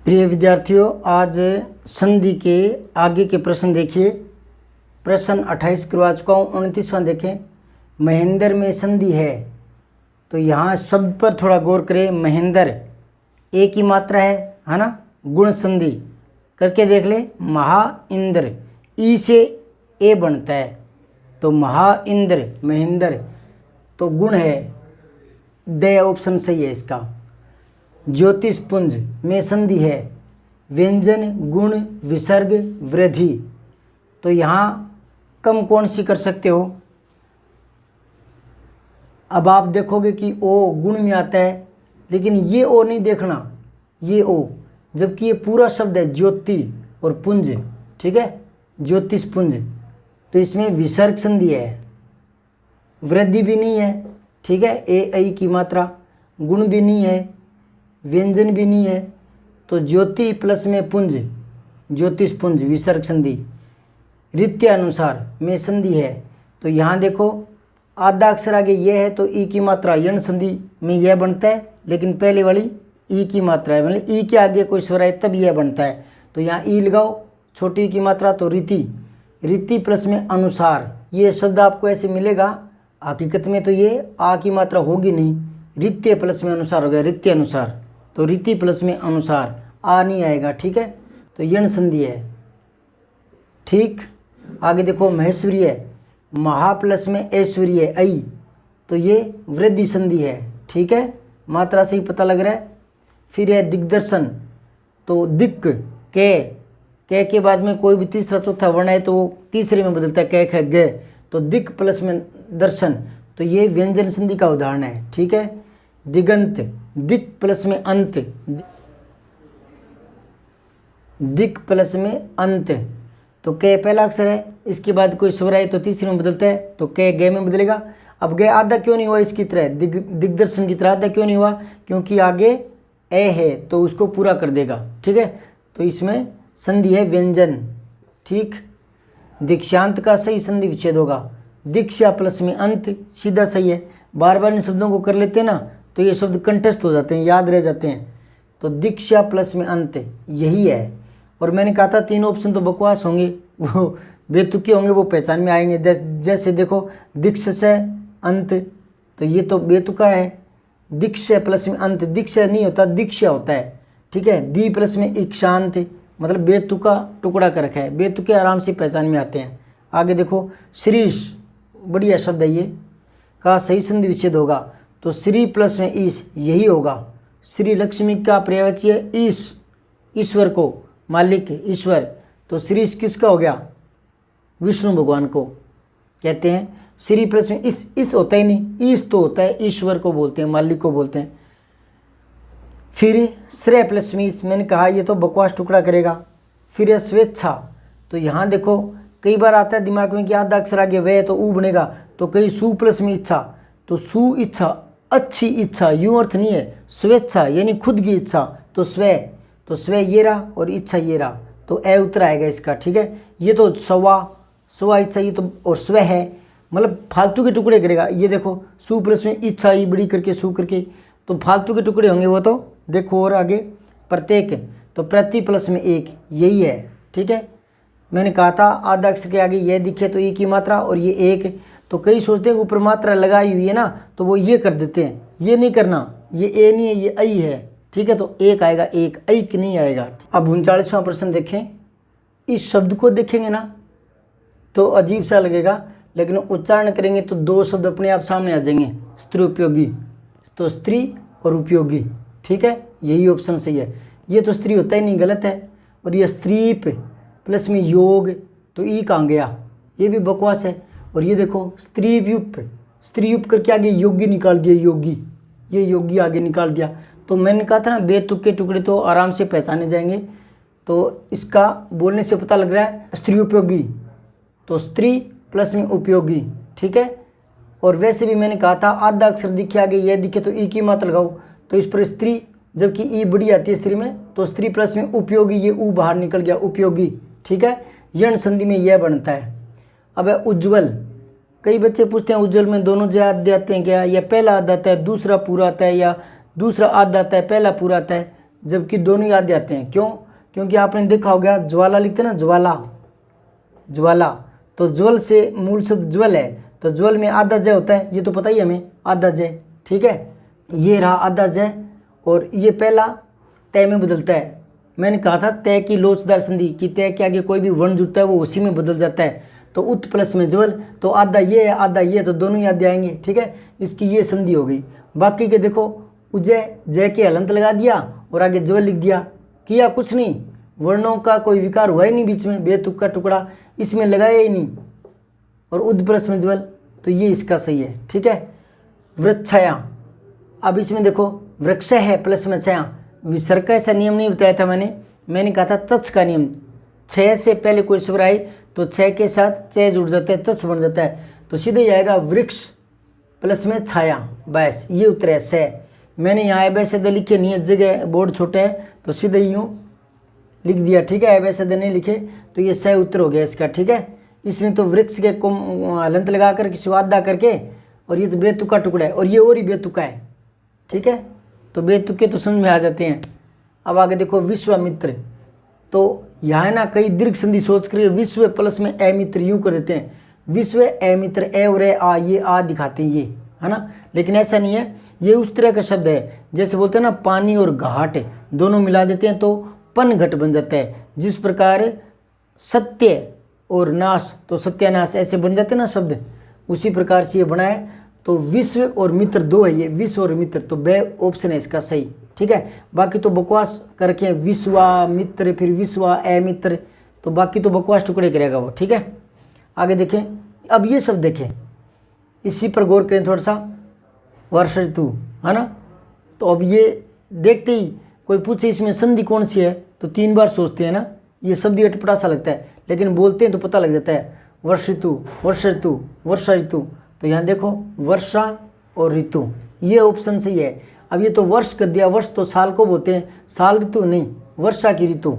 प्रिय विद्यार्थियों, आज संधि के आगे के प्रश्न देखिए। प्रश्न 28 करवा चुका हूँ, 29वां देखें। महेंद्र में संधि है, तो यहाँ शब्द पर थोड़ा गौर करें। महेंद्र एक ही मात्रा है ना, गुण संधि करके देख ले। महाइंद्र ई से ए बनता है, तो महाइंद्र महेंद्र तो गुण है, ड ऑप्शन सही है इसका। ज्योतिषपुंज में संधि है, व्यंजन गुण विसर्ग वृद्धि, तो यहाँ कम कौन सी कर सकते हो। अब आप देखोगे कि ओ गुण में आता है, लेकिन ये ओ नहीं देखना, ये ओ, जबकि ये पूरा शब्द है ज्योति और पुंज, ठीक है, ज्योतिषपुंज, तो इसमें विसर्ग संधि है, वृद्धि भी नहीं है, ठीक है, ए ऐ की मात्रा, गुण भी नहीं है, व्यंजन भी नहीं है, तो ज्योति प्लस में पुंज, ज्योतिषपुंज विसर्ग संधि। रीत्य अनुसार में संधि है, तो यहाँ देखो आधा अक्षर आगे ये है, तो ई की मात्रा यण संधि में यह बनता है, लेकिन पहले वाली ई की मात्रा है, मतलब ई के आगे कोई स्वर है तब यह बनता है, तो यहाँ ई लगाओ, छोटी की मात्रा तो रीति, रीति प्लस में अनुसार, ये शब्द आपको ऐसे मिलेगा। हकीकत में तो ये आ की मात्रा होगी नहीं, रीत्य प्लस में अनुसार हो गया, रीत्य अनुसार, तो रीति प्लस में अनुसार आ नहीं आएगा, ठीक है, तो यण संधि है। ठीक, आगे देखो महेश्वरीय, महा प्लस में ऐश्वर्य ऐ, तो ये वृद्धि संधि है, ठीक है, मात्रा से ही पता लग रहा है। फिर है दिग्दर्शन, तो दिक् के बाद में कोई भी तीसरा चौथा वर्ण है तो वो तीसरे में बदलता है, कै ख ग, तो दिक् प्लस में दर्शन, तो ये व्यंजन संधि का उदाहरण है, ठीक है। दिगंत, दिक् प्लस में अंत, दिक् प्लस में अंत, तो कै पहला अक्षर है, इसके बाद कोई स्वर है तो तीसरे में बदलता है, तो कै गे में बदलेगा। अब गे आधा क्यों नहीं हुआ इसकी तरह, दिग्दर्शन की तरह आधा क्यों नहीं हुआ, क्योंकि आगे ए है तो उसको पूरा कर देगा, ठीक है, तो इसमें संधि है व्यंजन। ठीक, दीक्षांत का सही संधि विच्छेद होगा, दीक्षा प्लस में अंत, सीधा सही है। बार बार इन शब्दों को कर लेते हैं ना, तो ये शब्द कंठस्थ हो जाते हैं, याद रह जाते हैं, तो दीक्षा प्लस में अंत यही है। और मैंने कहा था तीन ऑप्शन तो बकवास होंगे, वो बेतुके होंगे, वो पहचान में आएंगे। जैसे देखो दीक्ष से अंत, तो ये तो बेतुका है, दीक्षा प्लस में अंत, दीक्षा नहीं होता, दीक्षा होता है, ठीक है। दी प्लस में इक्षांत, मतलब बेतुका टुकड़ा कर रखा है, बेतुके आराम से पहचान में आते हैं। आगे देखो श्रीश, बढ़िया शब्द है ये, का सही संधि विच्छेद होगा, तो श्री प्लस में ईश यही होगा। श्री लक्ष्मी का पर्यायवाची ईश, ईश्वर को, मालिक ईश्वर, तो श्री किसका हो गया, विष्णु भगवान को कहते हैं। श्री प्लस में इस होता ही नहीं, ईश तो होता है, ईश्वर को बोलते हैं, मालिक को बोलते हैं। फिर श्रेय प्लस में इस, मैंने कहा ये तो बकवास टुकड़ा करेगा। फिर है स्वेच्छा, तो यहाँ देखो कई बार आता है दिमाग में कि आधा अक्षर आगे वह तो ऊ बनेगा, तो कई सु प्लस में इच्छा, तो सु इच्छा, अच्छी इच्छा, यूँ अर्थ नहीं है, स्वेच्छा यानी खुद की इच्छा, तो स्व ये रहा और इच्छा ये रहा, तो ए उत्तर आएगा इसका, ठीक है। ये तो स्वा इच्छा, ये तो और स्व है, मतलब फालतू के टुकड़े करेगा। ये देखो सु प्लस में इच्छा ई बड़ी करके सु करके, तो फालतू के टुकड़े होंगे वो, तो देखो। और आगे प्रत्येक, तो प्रति प्लस में एक यही है, ठीक है। मैंने कहा था आधा अक्षर के आगे ये दिखे तो ई की मात्रा और ये एक, तो कई सोचते हैं ऊपर मात्रा लगाई हुई है ना, तो वो ये कर देते हैं, ये नहीं करना, ये ए नहीं है, ये ऐ है, ठीक है, तो एक आएगा, एक ऐक नहीं आएगा। अब 39वां प्रश्न देखें। इस शब्द को देखेंगे ना तो अजीब सा लगेगा, लेकिन उच्चारण करेंगे तो दो शब्द अपने आप सामने आ जाएंगे, स्त्री उपयोगी, तो स्त्री और उपयोगी, ठीक है, यही ऑप्शन सही है। ये तो स्त्री होता ही नहीं, गलत है। और ये स्त्रीप प्लस में योग, तो ई कहाँ गया, ये भी बकवास है। और ये देखो स्त्रीयुप, स्त्रीयुप करके आगे योगी निकाल दिया, योगी, ये योगी आगे निकाल दिया, तो मैंने कहा था ना बेतुके टुकड़े तो आराम से पहचाने जाएंगे, तो इसका बोलने से पता लग रहा है स्त्री उपयोगी, तो स्त्री प्लस में उपयोगी, ठीक है। और वैसे भी मैंने कहा था आधा अक्षर दिखे आगे ये दिखे तो ई की मात्रा लगाओ, तो इस पर स्त्री, जबकि ई बड़ी आती है स्त्री में, तो स्त्री प्लस में उपयोगी, ये ऊ बाहर निकल गया, उपयोगी, ठीक है। यण संधि में यह बनता है। अब है उज्ज्वल, कई बच्चे पूछते हैं उज्ज्वल में दोनों आते हैं क्या, या पहला आधा आता है दूसरा पूरा आता है, या दूसरा आधा आता है पहला पूरा आता है। जबकि दोनों याद आते हैं। क्यों? क्योंकि आपने देखा होगा ज्वाला लिखते हैं ना, ज्वाला, ज्वाला, तो ज्वल से मूल शब्द ज्वल है, तो ज्वल में आधा जय होता है, ये तो पता ही हमें, आधा जय। ठीक है, ये रहा आधा जय, और ये पहला तय में बदलता है। मैंने कहा था तय की लोचदार संधि कि तय के आगे कोई भी वर्ण जुड़ता है वो उसी में बदल जाता है। तो उत प्लस में ज्वल, तो आधा ये है आधा ये, तो दोनों याद आएंगे। ठीक है, इसकी ये संधि हो गई। बाकी के देखो, उजय जय के हलंत लगा दिया और आगे ज्वल लिख दिया, किया कुछ नहीं, वर्णों का कोई विकार हुआ ही नहीं बीच में, बेतुक का टुकड़ा इसमें लगाया ही नहीं, और उद प्लस में ज्वल, तो ये इसका सही है। ठीक है, वृक्षछाया, अब इसमें देखो वृक्ष है प्लस में छाया, विसर्ग का ऐसा नियम नहीं बताया था मैंने कहा था चच का नियम, छः से पहले कोई स्वर आए तो छः के साथ च जुड़ जाता है, चच बन जाता है, तो सीधे जाएगा वृक्ष प्लस में छाया, बस ये उत्तर है से। मैंने यहाँ ऐबैसद लिखे नहीं है, जगह बोर्ड छोटे है तो सीधे यूँ लिख दिया। ठीक है, ऐबैसद नहीं लिखे तो ये सही उत्तर हो गया इसका। ठीक है, इसने तो वृक्ष के को हलंत लगा कर किसी आधा करके, और ये तो बेतुका टुकड़ा है, और ये और ही बेतुका है। ठीक है, तो बेतुके तो समझ में आ जाते हैं। अब आगे देखो विश्वामित्र, तो यहाँ ना कई दीर्घ संधि सोच कर विश्व प्लस में अमित्र यूँ कर देते हैं, विश्व अमित्र, ए और आ, ये आ दिखाते हैं ये, है ना, लेकिन ऐसा नहीं है, ये उस तरह का शब्द है जैसे बोलते हैं ना पानी और घाट दोनों मिला देते हैं तो पन घट बन जाता है। जिस प्रकार सत्य और नाश तो सत्यानाश ऐसे बन जाते हैं ना शब्द, उसी प्रकार से ये बना है। तो विश्व और मित्र दो है, ये विश्व और मित्र, तो बे ऑप्शन है इसका सही। ठीक है, बाकी तो बकवास करके विश्वा मित्र फिर विश्वा अमित्र, तो बाकी तो बकवास टुकड़े करेगा वो। ठीक है, आगे देखें, अब ये सब देखें, इसी पर गौर करें थोड़ा सा, वर्ष ऋतु, है ना, तो अब ये देखते ही कोई पूछे इसमें संधि कौन सी है तो 3 बार सोचते हैं ना, ये शब्द अटपटा सा लगता है, लेकिन बोलते हैं तो पता लग जाता है, वर्ष ऋतु वर्ष ऋतु वर्षा ऋतु, तो यहाँ देखो वर्षा और ऋतु, ये ऑप्शन सही है। अब ये तो वर्ष कर दिया, वर्ष तो साल को बोलते हैं, साल ऋतु नहीं, वर्षा की ऋतु,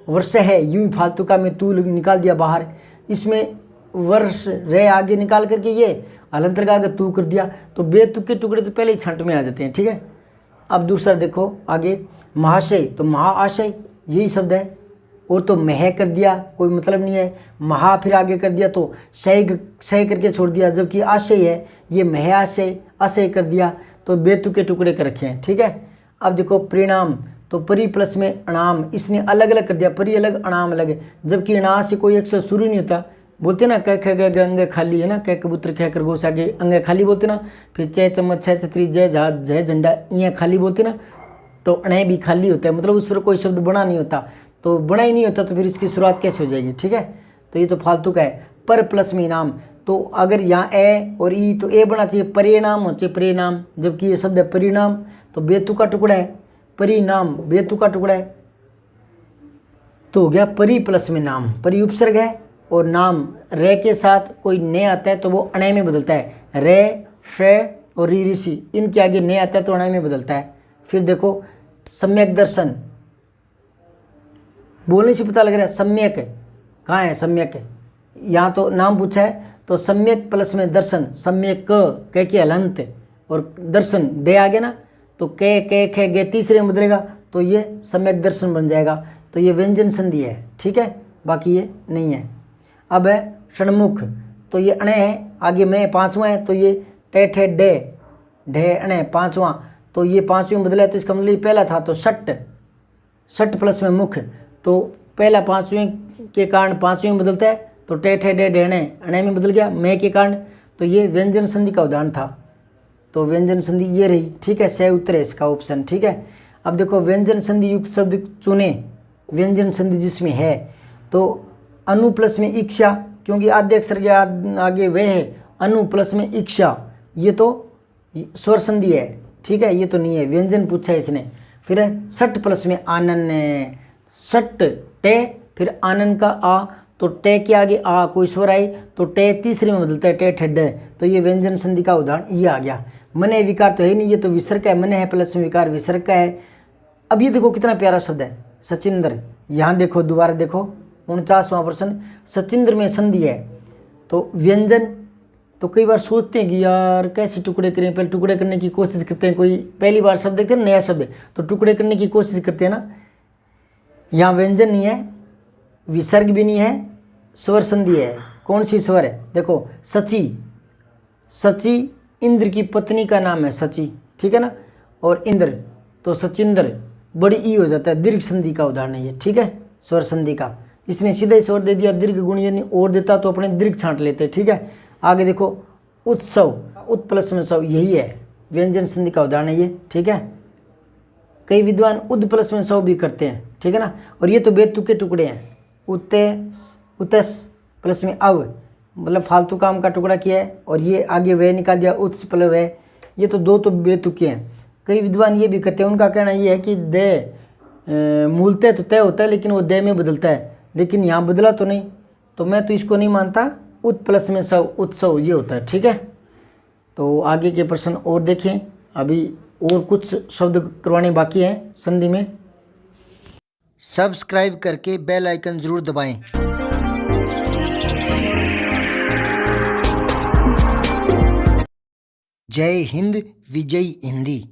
वर्ष है यूं ही फालतू का में तू निकाल दिया बाहर, इसमें वर्ष रे आगे निकाल करके ये हलंत लगा के तू कर दिया, तो बेतुक के टुकड़े तो पहले ही छंट में आ जाते हैं। ठीक है, अब दूसरा देखो आगे, महाशय तो महाआशय यही शब्द है, और तो मह कर दिया कोई मतलब नहीं है, महा फिर आगे कर दिया तो सह करके छोड़ दिया, जबकि आशय है ये मह आशय अशय कर दिया, तो बेतुक के टुकड़े कर रखे हैं। ठीक है, अब देखो परिणाम, तो परि प्लस में अणाम, इसने अलग अलग कर दिया, परि अलग अणाम अलग, जबकि अणा से कोई एक शुरू नहीं होता, बोलते ना क ख ग अंग खाली है ना, क कबूतर ख खरगोश आगे अंग खाली बोलते ना, फिर च चम्मच छ छतरी जय जहाज जय झंडा यहाँ खाली बोलते ना, तो अणे भी खाली होता है, मतलब उस पर कोई शब्द बना नहीं होता, तो बना ही नहीं होता तो फिर इसकी शुरुआत कैसे हो जाएगी। ठीक है, तो ये तो फालतू का है। पर प्लस में इनाम, तो अगर यहाँ ए और ई तो ए बना चाहिए परिणाम हो चाहिए परिणाम, जबकि ये शब्द है परिणाम, तो बेतुका टुकड़ा है, परिणाम बेतुका टुकड़ा है, तो हो गया परि प्लस में नाम, परि उपसर्ग है और नाम रे के साथ कोई ने आता है तो वो अणे में बदलता है, रे श और री ऋषि इनके आगे ने आता है तो अणे में बदलता है। फिर देखो सम्यक दर्शन, बोलने से पता लग रहा है सम्यक कहाँ है, सम्यक यहाँ तो नाम पूछा है तो सम्यक प्लस में दर्शन, सम्यक क के हलंत और दर्शन दे आगे ना, तो के खे गे तीसरे में बदलेगा तो ये सम्यक दर्शन बन जाएगा, तो ये व्यंजन संधि है। ठीक है, बाकी ये नहीं है। अब है षणमुख, तो ये अणे है, आगे में पांचवा है तो ये टे ठे डे ढे अणे पांचवा, तो ये पांचवें बदला है, तो इसका मतलब पहला था तो षट, षट प्लस में मुख, तो पहला पांचवें के कारण पांचवें में बदलता है, तो टे ठे डे ढेणे अणे में बदल गया मैं के कारण, तो ये व्यंजन संधि का उदाहरण था, तो व्यंजन संधि ये रही। ठीक है, सही उत्तर है इसका ऑप्शन। ठीक है, अब देखो व्यंजन संधि युक्त शब्द चुने, व्यंजन संधि जिसमें है तो अनु प्लस में इक्षा, क्योंकि आद्य अक्षर के आगे वह है, अनु प्लस में इक्षा, ये तो स्वर संधि है। ठीक है, ये तो नहीं है, व्यंजन पूछा है इसने। फिर है सट प्लस में आनन, सट टे फिर आनन का आ, तो टे के आगे आ कोई स्वर आए तो टे तीसरे में बदलता है, टे ठेड, तो ये व्यंजन संधि का उदाहरण ये आ गया। मने विकार तो है नहीं, ये तो विसर्ग का है, मने है प्लस में विकार विसर्ग का है। अब ये देखो कितना प्यारा शब्द है सचिंद्र, यहाँ देखो दोबारा देखो 49वां प्रश्न, सचिंद्र में संधि है तो व्यंजन तो कई बार सोचते हैं कि यार कैसे टुकड़े करें, पहले टुकड़े करने की कोशिश करते हैं, कोई पहली बार शब्द देखते हैं नया शब्द है तो टुकड़े करने की कोशिश करते हैं ना। यहाँ व्यंजन नहीं है, विसर्ग भी नहीं है, स्वर संधि है। कौन सी स्वर है? देखो सची, सची इंद्र की पत्नी का नाम है सची, ठीक है ना। और इंद्र तो सचिंद्र, बड़ी ई हो जाता है, दीर्घ संधि का उदाहरण है ये, ठीक है, स्वर संधि का। इसने सीधा ही स्वर दे दिया, दीर्घ गुण यानी और देता तो अपने दीर्घ छांट लेते, ठीक है। आगे देखो उत्सव, उत प्लस में सव, यही है व्यंजन संधि का उदाहरण है ये, ठीक है। कई विद्वान उद प्लस में सव भी करते हैं, ठीक है ना। और ये तो बेतुके टुकड़े हैं, उतस प्लस में अव, मतलब फालतू काम का टुकड़ा किया है, और ये आगे वे निकाल दिया उत्स प्लस वे, ये तो दो तो बेतुके हैं। कई विद्वान ये भी करते हैं, उनका कहना ये है कि दे मूलतः तो तय होता है लेकिन वो दे में बदलता है, लेकिन यहाँ बदला तो नहीं, तो मैं तो इसको नहीं मानता, उत प्लस में सव उत्सव ये होता है, ठीक है। तो आगे के प्रश्न और देखें, अभी और कुछ शब्द करवाने बाकी हैं संधि में। सब्सक्राइब करके बेल आइकन जरूर दबाएं। जय हिंद, विजय हिंदी।